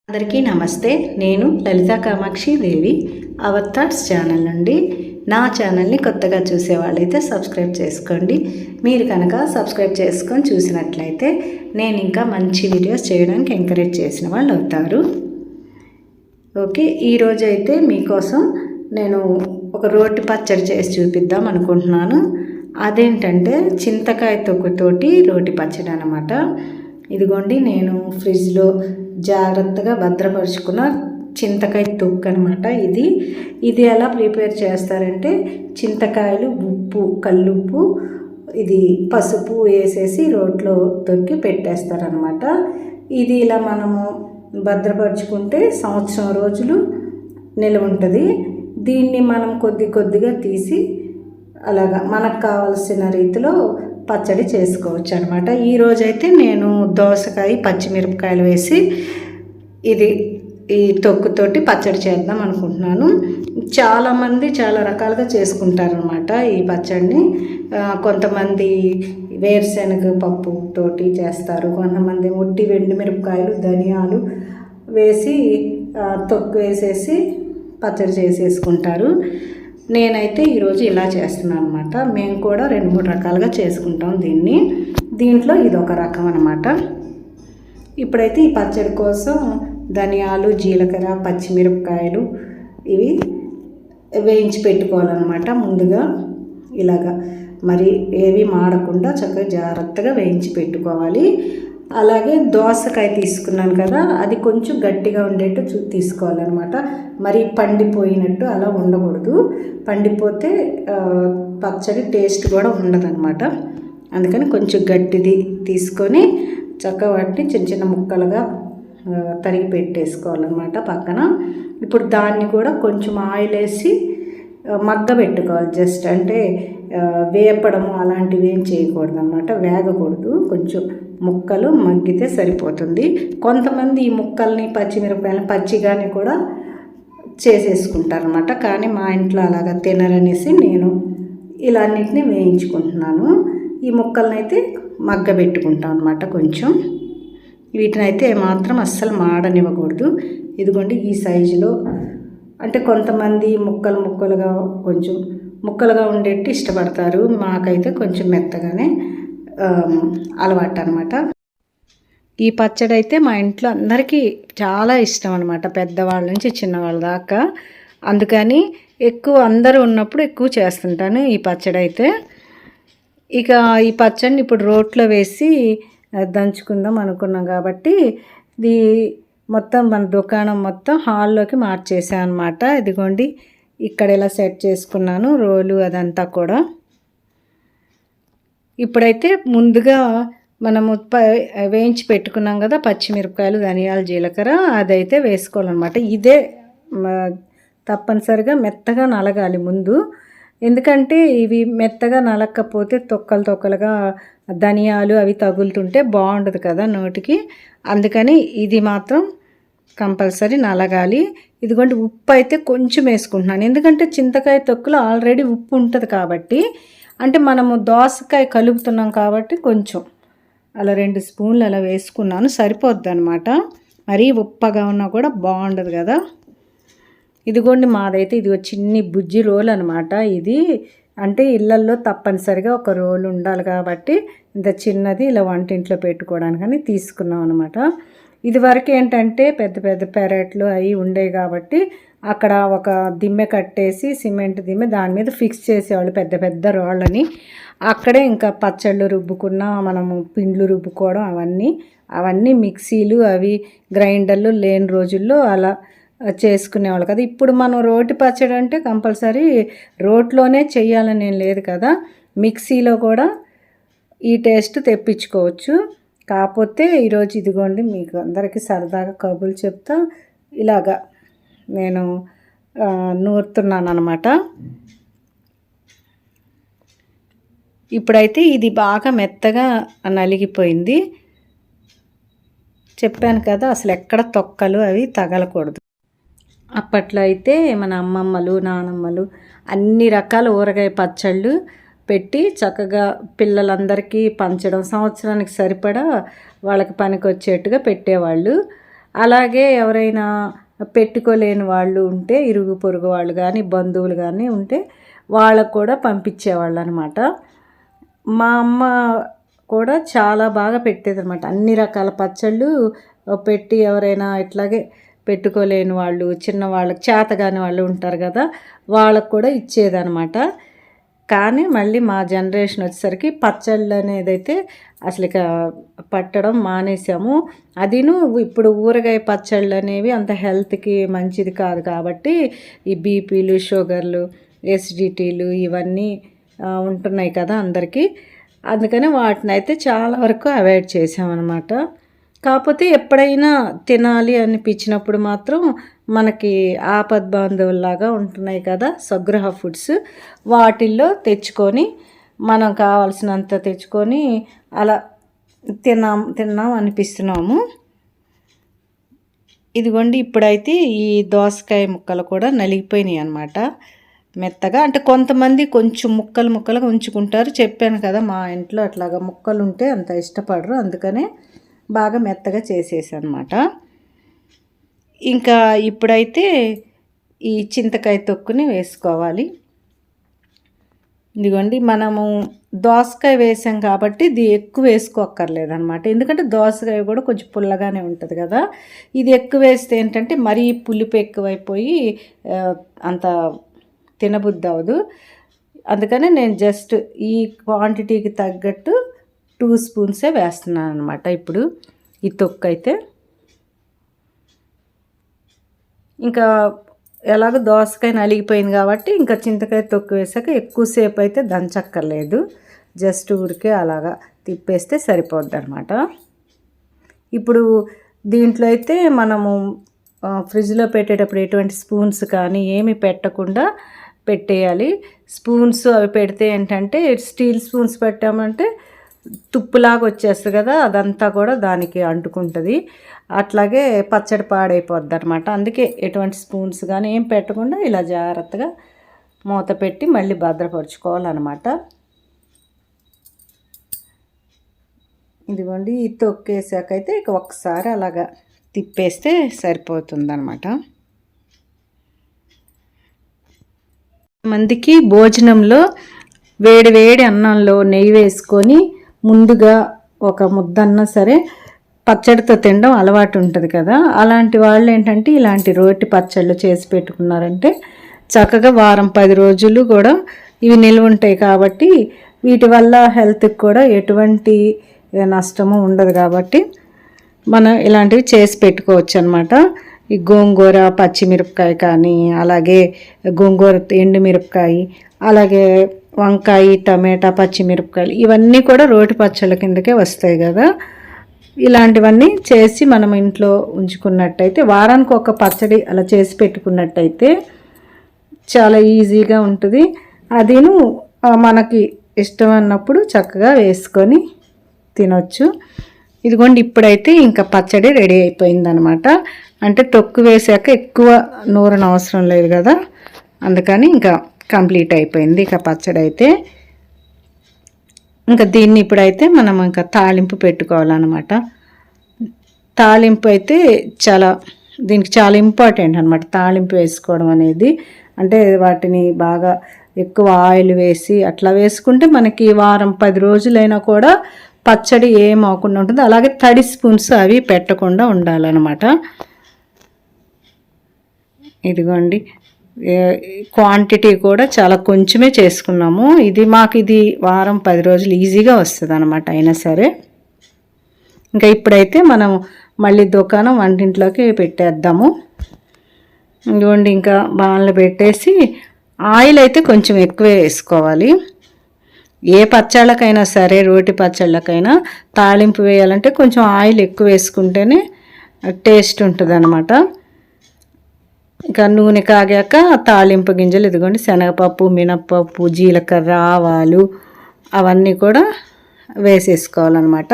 అందరికీ నమస్తే. నేను లలితా కామాక్షి దేవి అవర్ థాట్స్ ఛానల్ నుండి. నా ఛానల్ని కొత్తగా చూసే వాళ్ళైతే సబ్స్క్రైబ్ చేసుకోండి. మీరు కనుక సబ్స్క్రైబ్ చేసుకొని చూసినట్లయితే నేను ఇంకా మంచి వీడియోస్ చేయడానికి ఎంకరేజ్ చేసిన వాళ్ళు అవుతారు. ఓకే, ఈరోజు అయితే మీకోసం నేను ఒక రోటి పచ్చడి చేసి చూపిద్దాం అనుకుంటున్నాను. అదేంటంటే చింతకాయ తొక్కుతోటి రోటి పచ్చడి అన్నమాట. ఇదిగోండి, నేను ఫ్రిడ్జ్లో జాగ్రత్తగా భద్రపరుచుకున్న చింతకాయ తొక్కు అనమాట. ఇది ఎలా ప్రిపేర్ చేస్తారంటే, చింతకాయలు, ఉప్పు, కల్లుప్పు, ఇది పసుపు వేసేసి రోట్లో తొక్కి పెట్టేస్తారనమాట. ఇది ఇలా మనము భద్రపరుచుకుంటే సంవత్సరం రోజులు నిల్వ ఉంటుంది. దీన్ని మనం కొద్ది కొద్దిగా తీసి అలాగా మనకు కావాల్సిన రీతిలో పచ్చడి చేసుకోవచ్చు అనమాట. ఈరోజైతే నేను దోసకాయ, పచ్చిమిరపకాయలు వేసి ఈ తొక్కుతోటి పచ్చడి చేద్దాం అనుకుంటున్నాను. చాలామంది చాలా రకాలుగా చేసుకుంటారనమాట ఈ పచ్చడిని. కొంతమంది వేరుశనగ పప్పు తోటి చేస్తారు, కొంతమంది ఉట్టి ఎండుమిరపకాయలు, ధనియాలు వేసి తొక్కు వేసేసి పచ్చడి చేసేసుకుంటారు. నేనైతే ఈరోజు ఇలా చేస్తున్నాను అనమాట. మేము కూడా 2-3 రకాలుగా చేసుకుంటాం దీంట్లో ఇది ఒక రకం అనమాట. ఇప్పుడైతే ఈ పచ్చడి కోసం ధనియాలు, జీలకర్ర, పచ్చిమిరపకాయలు ఇవి వేయించి పెట్టుకోవాలన్నమాట. ముందుగా ఇలాగా మరి ఏవి మాడకుండా చక్కగా జాగ్రత్తగా వేయించి పెట్టుకోవాలి. అలాగే దోసకాయ తీసుకున్నాను కదా, అది కొంచెం గట్టిగా ఉండేట్టు తీసుకోవాలన్నమాట. మరి పండిపోయినట్టు అలా ఉండకూడదు. పండిపోతే పచ్చడి టేస్ట్ కూడా ఉండదన్నమాట. అందుకని కొంచెం గట్టిది తీసుకొని చక్కగా వాటిని చిన్న చిన్న ముక్కలుగా తరిగి పెట్టేసుకోవాలన్నమాట పక్కన. ఇప్పుడు దాన్ని కూడా కొంచెం ఆయిల్ వేసి మగ్గ పెట్టుకోవాలి. జస్ట్ అంటే వేపడము అలాంటివి ఏం చేయకూడదు అనమాట, వేగకూడదు. కొంచెం ముక్కలు మగ్గితే సరిపోతుంది. కొంతమంది ఈ ముక్కల్ని, పచ్చిమిరపకాయలని పచ్చిగానే కూడా చేసేసుకుంటారనమాట. కానీ మా ఇంట్లో అలాగా తినరనేసి నేను ఇలా అన్నింటినీ వేయించుకుంటున్నాను. ఈ ముక్కల్ని అయితే మగ్గ పెట్టుకుంటాం అనమాట. కొంచెం వీటిని అయితే ఏమాత్రం అస్సలు మాడనివ్వకూడదు. ఇదిగోండి ఈ సైజులో. అంటే కొంతమంది ముక్కలుగా కొంచెం ముక్కలుగా ఉండేట్టు ఇష్టపడతారు. మాకైతే కొంచెం మెత్తగానే అలవాటు అనమాట. ఈ పచ్చడి అయితే మా ఇంట్లో అందరికీ చాలా ఇష్టం అనమాట, పెద్దవాళ్ళ నుంచి చిన్నవాళ్ళ దాకా. అందుకని అందరూ ఉన్నప్పుడు ఎక్కువ చేస్తుంటాను ఈ పచ్చడి అయితే. ఇక ఈ పచ్చడిని ఇప్పుడు రోట్లో వేసి దంచుకుందాం అనుకున్నాం కాబట్టి ఇది మొత్తం మన దుకాణం మొత్తం హాల్లోకి మార్చేసాను అనమాట. ఇదిగోండి ఇక్కడ ఇలా సెట్ చేసుకున్నాను రోలు అదంతా కూడా. ఇప్పుడైతే ముందుగా మనము వేయించి పెట్టుకున్నాం కదా పచ్చిమిరపకాయలు, ధనియాలు, జీలకర్ర, అదైతే వేసుకోవాలన్నమాట. ఇదే తప్పనిసరిగా మెత్తగా నలగాలి ముందు. ఎందుకంటే ఇవి మెత్తగా నలగకపోతే తొక్కలుగా ధనియాలు అవి తగులుతుంటే బాగుండదు కదా నోటికి. అందుకని ఇది మాత్రం కంపల్సరీ నలగాలి. ఇదిగోండి ఉప్పు అయితే కొంచెం వేసుకుంటున్నాను, ఎందుకంటే చింతకాయ తొక్కులో ఆల్రెడీ ఉప్పు ఉంటుంది కాబట్టి. అంటే మనము దోసకాయ కలుపుతున్నాం కాబట్టి కొంచెం అలా 2 స్పూన్లు అలా వేసుకున్నాను, సరిపోద్ది అనమాట. మరీ ఉప్పగా ఉన్నా కూడా బాగుండదు కదా. ఇదిగోండి మాదైతే ఇది చిన్ని బుజ్జి రోలు అనమాట. ఇది అంటే ఇళ్ళల్లో తప్పనిసరిగా ఒక రోలు ఉండాలి కాబట్టి ఇంత చిన్నది ఇలా వంటింట్లో పెట్టుకోవడానికని తీసుకున్నాం అనమాట. ఇదివరకు ఏంటంటే పెద్ద పెద్ద పెరట్లు అవి ఉండేవి కాబట్టి అక్కడ ఒక దిమ్మె కట్టేసి, సిమెంట్ దిమ్మె, దాని మీద ఫిక్స్ చేసేవాళ్ళు పెద్ద పెద్ద రాళ్ళని. అక్కడే ఇంకా పచ్చళ్ళు రుబ్బుకున్న, మనము పిండ్లు రుబ్బుకోవడం అవన్నీ మిక్సీలు అవి గ్రైండర్లు లేని రోజుల్లో అలా చేసుకునేవాళ్ళు కదా. ఇప్పుడు మనం రోటి పచ్చడి అంటే కంపల్సరీ రోట్లోనే చెయ్యాలని ఏం లేదు కదా, మిక్సీలో కూడా ఈ టేస్ట్ తెప్పించుకోవచ్చు. కాకపోతే ఈరోజు ఇదిగోండి మీకు అందరికీ సరదాగా కబుర్లు చెప్తా ఇలాగా నేను నూరుతున్నాను అనమాట. ఇప్పుడైతే ఇది బాగా మెత్తగా నలిగిపోయింది. చెప్పాను కదా అసలు ఎక్కడ తొక్కలు అవి తగలకూడదు. అప్పట్లో అయితే మన అమ్మమ్మలు, నానమ్మలు అన్ని రకాల ఊరగాయ పచ్చళ్ళు పెట్టి చక్కగా పిల్లలందరికీ పంచడం, సంవత్సరానికి సరిపడా వాళ్ళకి పనికి వచ్చేట్టుగా పెట్టేవాళ్ళు. అలాగే ఎవరైనా పెట్టుకోలేని వాళ్ళు ఉంటే ఇరుగు పొరుగు వాళ్ళు కానీ బంధువులు కానీ ఉంటే వాళ్ళకు కూడా పంపించేవాళ్ళు అనమాట. మా అమ్మ కూడా చాలా బాగా పెట్టేది అనమాట. అన్ని రకాల పచ్చళ్ళు పెట్టి ఎవరైనా ఇట్లాగే పెట్టుకోలేని వాళ్ళు, చిన్నవాళ్ళకి చేతగాని వాళ్ళు ఉంటారు కదా, వాళ్ళకు కూడా ఇచ్చేదనమాట. కానీ మళ్ళీ మా జనరేషన్ వచ్చేసరికి పచ్చళ్ళు అనేది అయితే అసలు ఇక పట్టడం మానేసాము. అదిను ఇప్పుడు ఊరగాయ పచ్చళ్ళు అనేవి అంత హెల్త్కి మంచిది కాదు కాబట్టి ఈ బీపీలు, షుగర్లు, ఎసిడిటీలు ఇవన్నీ ఉంటున్నాయి కదా అందరికీ. అందుకని వాటిని అయితే చాలా వరకు అవాయిడ్ చేసామన్నమాట. కాకపోతే ఎప్పుడైనా తినాలి అనిపించినప్పుడు మాత్రం మనకి ఆపద్బాంధవుల్లాగా ఉంటున్నాయి కదా స్వగృహ ఫుడ్స్, వాటిల్లో తెచ్చుకొని మనం కావాల్సినంత తెచ్చుకొని అలా తిన్నాం అనిపిస్తున్నాము. ఇదిగోండి ఇప్పుడైతే ఈ దోసకాయ ముక్కలు కూడా నలిగిపోయినాయి అన్నమాట మెత్తగా. అంటే కొంతమంది కొంచెం ముక్కలుగా ఉంచుకుంటారు. చెప్పాను కదా మా ఇంట్లో అట్లాగా ముక్కలు ఉంటే అంత ఇష్టపడరు, అందుకనే బాగా మెత్తగా చేసేసాను అనమాట. ఇంకా ఇప్పుడైతే ఈ చింతకాయ తొక్కుని వేసుకోవాలి. ఇదిగోండి మనము దోసకాయ వేసాం కాబట్టి ఇది ఎక్కువ వేసుకోక్కర్లేదనమాట. ఎందుకంటే దోసకాయ కూడా కొంచెం పుల్లగానే ఉంటుంది కదా. ఇది ఎక్కువ వేస్తే ఏంటంటే మరీ పులుపు ఎక్కువైపోయి అంత తినబుద్ధి అవ్వదు. అందుకని నేను జస్ట్ ఈ క్వాంటిటీకి తగ్గట్టు 2 స్పూన్సే వేస్తున్నాను అనమాట. ఇప్పుడు ఈ తొక్కు అయితే ఇంకా ఎలాగో దోసకాయ నలిగిపోయింది కాబట్టి ఇంకా చింతకాయ తొక్కు వేసాక ఎక్కువసేపు అయితే దంచక్కర్లేదు, జస్ట్ ఊరికే అలాగా తిప్పేస్తే సరిపోద్ది అనమాట. ఇప్పుడు దీంట్లో అయితే మనము ఫ్రిడ్జ్లో పెట్టేటప్పుడు ఎటువంటి స్పూన్స్ కానీ ఏమి పెట్టకుండా పెట్టేయాలి. స్పూన్స్ అవి పెడితే ఏంటంటే స్టీల్ స్పూన్స్ పెట్టామంటే తుప్పులాగా వచ్చేస్తుంది కదా, అదంతా కూడా దానికి అంటుకుంటుంది. అట్లాగే పచ్చడి పాడైపోద్ది అనమాట. అందుకే ఎటువంటి స్పూన్స్ కానీ ఏం పెట్టకుండా ఇలా జాగ్రత్తగా మూత పెట్టి మళ్ళీ భద్రపరుచుకోవాలన్నమాట. ఇదిగోండి ఈ తొక్కేసాకైతే ఇక ఒకసారి అలాగా తిప్పేస్తే సరిపోతుందన్నమాట. మందికి భోజనంలో వేడి వేడి అన్నంలో నెయ్యి వేసుకొని ముందుగా ఒక ముద్దన్నా సరే పచ్చడితో తినడం అలవాటు ఉంటుంది కదా. అలాంటి వాళ్ళు ఏంటంటే ఇలాంటి రోటి పచ్చళ్ళు చేసి పెట్టుకున్నారంటే చక్కగా వారం 10 రోజులు కూడా ఇవి నిల్వ ఉంటాయి కాబట్టి వీటి వల్ల హెల్త్కి కూడా ఎటువంటి నష్టము ఉండదు కాబట్టి మనం ఇలాంటివి చేసి పెట్టుకోవచ్చు అనమాట. ఈ గోంగూర పచ్చిమిరపకాయ కానీ, అలాగే గోంగూర ఎండుమిరపకాయ, అలాగే వంకాయ, టమాటా, పచ్చిమిరపకాయలు ఇవన్నీ కూడా రోటి పచ్చళ్ళ కిందకే వస్తాయి కదా. ఇలాంటివన్నీ చేసి మనం ఇంట్లో ఉంచుకున్నట్టయితే వారానికి ఒక పచ్చడి అలా చేసి పెట్టుకున్నట్టయితే చాలా ఈజీగా ఉంటుంది. అదిను మనకి ఇష్టం అన్నప్పుడు చక్కగా వేసుకొని తినొచ్చు. ఇదిగోండి ఇప్పుడైతే ఇంకా పచ్చడి రెడీ అయిపోయిందనమాట. అంటే తొక్కు వేసాక ఎక్కువ నూరన అవసరం లేదు కదా, అందుకని ఇంకా కంప్లీట్ అయిపోయింది ఇక పచ్చడి అయితే. ఇంకా దీన్ని ఇప్పుడైతే మనం ఇంకా తాలింపు పెట్టుకోవాలన్నమాట. తాలింపు అయితే దీనికి చాలా ఇంపార్టెంట్ అనమాట తాలింపు వేసుకోవడం అనేది. అంటే వాటిని బాగా ఎక్కువ ఆయిల్ వేసి అట్లా వేసుకుంటే మనకి వారం 10 రోజులైనా కూడా పచ్చడి ఏం అవ్వకుండా ఉంటుంది. అలాగే తడి స్పూన్స్ అవి పెట్టకుండా ఉండాలన్నమాట. ఇదిగోండి క్వాంటిటీ కూడా చాలా కొంచెమే చేసుకున్నాము. మాకు ఇది వారం 10 రోజులు ఈజీగా వస్తుంది అనమాట. అయినా సరే ఇంకా ఇప్పుడైతే మనం మళ్ళీ దుకాణం వంటింట్లోకి పెట్టేద్దాము. ఇదిగోండి ఇంకా బాణలు పెట్టేసి ఆయిల్ అయితే కొంచెం ఎక్కువే వేసుకోవాలి. ఏ పచ్చళ్ళకైనా సరే రోటి పచ్చళ్ళకైనా తాలింపు వేయాలంటే కొంచెం ఆయిల్ ఎక్కువ వేసుకుంటేనే టేస్ట్ ఉంటుంది అనమాట. ఇంకా నూనె కాగాక తాలింపు గింజలు ఇదిగోండి శనగపప్పు, మినప్పప్పు, జీలకర్ర, ఆవాలు అవన్నీ కూడా వేసేసుకోవాలన్నమాట.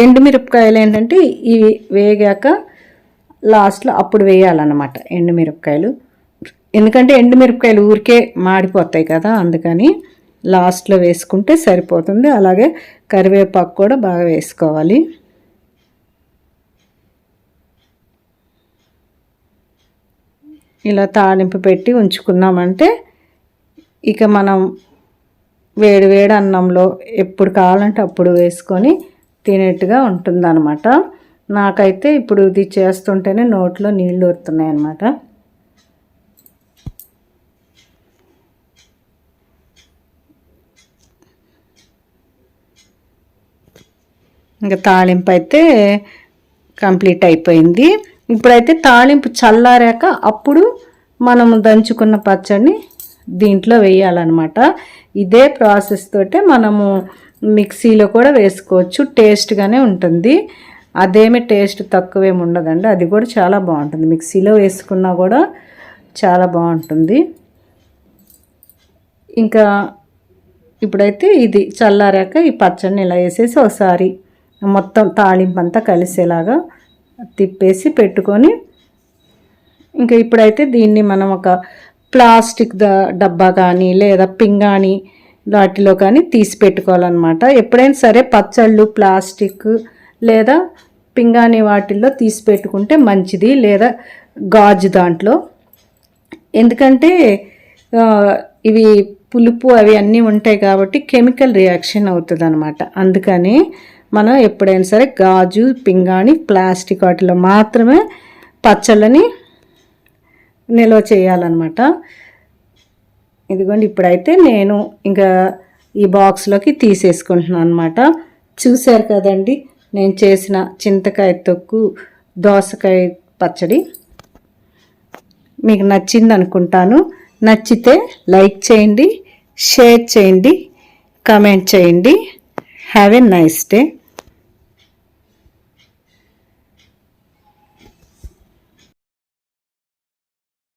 ఎండుమిరపకాయలు ఏంటంటే ఇవి వేగాక లాస్ట్లో అప్పుడు వేయాలన్నమాట ఎండుమిరపకాయలు. ఎందుకంటే ఎండుమిరపకాయలు ఊరికే మాడిపోతాయి కదా, అందుకని లాస్ట్లో వేసుకుంటే సరిపోతుంది. అలాగే కరివేపాకు కూడా బాగా వేసుకోవాలి. ఇలా తాలింపు పెట్టి ఉంచుకున్నామంటే ఇక మనం వేడి వేడి అన్నంలో ఎప్పుడు కావాలంటే అప్పుడు వేసుకొని తినేట్టుగా ఉంటుందన్నమాట. నాకైతే ఇప్పుడు ఇది చేస్తుంటేనే నోట్లో నీళ్ళు ఊరుతున్నాయి అన్నమాట. ఇంకా తాలింపు అయితే కంప్లీట్ అయిపోయింది. ఇప్పుడైతే తాలింపు చల్లారాక అప్పుడు మనము దంచుకున్న పచ్చడిని దీంట్లో వేయాలన్నమాట. ఇదే ప్రాసెస్ తోటే మనము మిక్సీలో కూడా వేసుకోవచ్చు, టేస్ట్గానే ఉంటుంది. అదేమి టేస్ట్ తక్కువేమి ఉండదండి, అది కూడా చాలా బాగుంటుంది. మిక్సీలో వేసుకున్నా కూడా చాలా బాగుంటుంది. ఇంకా ఇప్పుడైతే ఇది చల్లారాక ఈ పచ్చడిని ఇలా వేసేసి ఒకసారి మొత్తం తాలింపు అంతా కలిసేలాగా తిప్పేసి పెట్టుకొని ఇంకా ఇప్పుడైతే దీన్ని మనం ఒక ప్లాస్టిక్ డబ్బా కానీ లేదా పింగాణి వాటిలో కానీ తీసి పెట్టుకోవాలన్నమాట. ఎప్పుడైనా సరే పచ్చళ్ళు ప్లాస్టిక్ లేదా పింగాణి వాటిల్లో తీసి పెట్టుకుంటే మంచిది, లేదా గాజు దాంట్లో. ఎందుకంటే ఇవి పులుపు అవి అన్నీ ఉంటాయి కాబట్టి కెమికల్ రియాక్షన్ అవుతుంది అనమాట. అందుకని మనం ఎప్పుడైనా సరే గాజు, పింగాణి, ప్లాస్టిక్ వాటిలో మాత్రమే పచ్చళ్ళని నిల్వ చేయాలన్నమాట. ఇదిగోండి ఇప్పుడైతే నేను ఇంకా ఈ బాక్స్లోకి తీసేసుకుంటున్నాను అనమాట. చూశారు కదండి నేను చేసిన చింతకాయ తొక్కు దోసకాయ పచ్చడి. మీకు నచ్చింది అనుకుంటాను. నచ్చితే లైక్ చేయండి, షేర్ చేయండి, కామెంట్ చేయండి. Have a nice day.